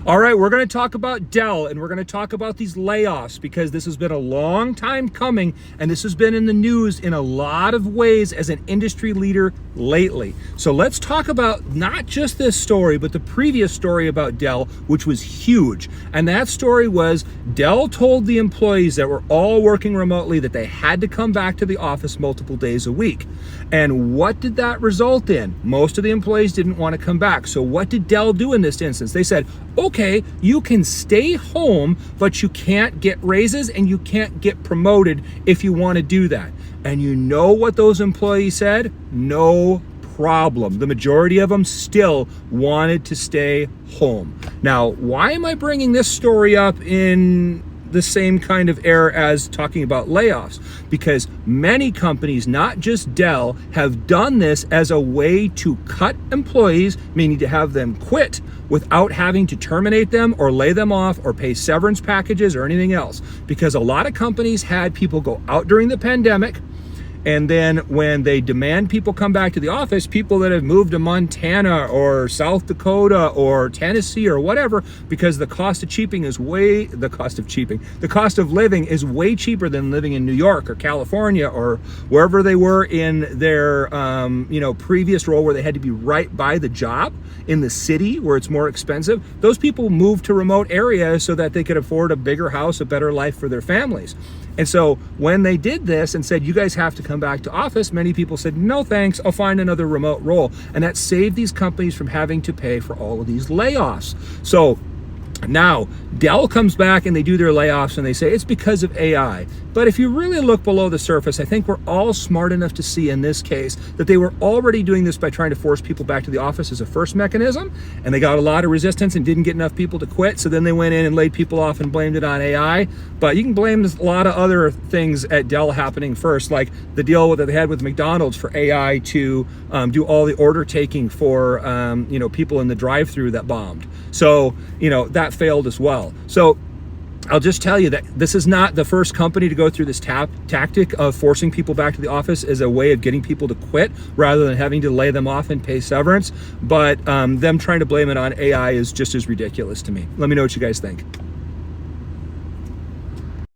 All right, we're going to talk about Dell, and we're going to talk about these layoffs because this has been a long time coming, and this has been in the news in a lot of ways as an industry leader lately. So let's talk about not just this story, but the previous story about Dell, which was huge. And that story was Dell told the employees that were all working remotely that they had to come back to the office multiple days a week. And what did that result in? Most of the employees didn't want to come back. So what did Dell do in this instance? They said, okay, you can stay home, but you can't get raises and you can't get promoted if you want to do that. And you know what those employees said? No problem. The majority of them still wanted to stay home. Now, why am I bringing this story up in the same kind of era as talking about layoffs? Because many companies, not just Dell, have done this as a way to cut employees, meaning to have them quit without having to terminate them or lay them off or pay severance packages or anything else. Because a lot of companies had people go out during the pandemic, and then when they demand people come back to the office, people that have moved to Montana or South Dakota or Tennessee or whatever, because the cost of living is way cheaper than living in New York or California or wherever they were in their previous role where they had to be right by the job in the city where it's more expensive. Those people moved to remote areas so that they could afford a bigger house, a better life for their families. And so when they did this and said, you guys have to come back to office, many people said, no thanks, I'll find another remote role. And that saved these companies from having to pay for all of these layoffs. So now Dell comes back and they do their layoffs and they say it's because of AI. But if you really look below the surface, I think we're all smart enough to see in this case that they were already doing this by trying to force people back to the office as a first mechanism, and they got a lot of resistance and didn't get enough people to quit. So then they went in and laid people off and blamed it on AI. But you can blame a lot of other things at Dell happening first, like the deal that they had with McDonald's for AI to do all the order taking for people in the drive-through that bombed. So that failed as well. So I'll just tell you that this is not the first company to go through this tactic of forcing people back to the office as a way of getting people to quit rather than having to lay them off and pay severance. But them trying to blame it on AI is just as ridiculous to me. Let me know what you guys think.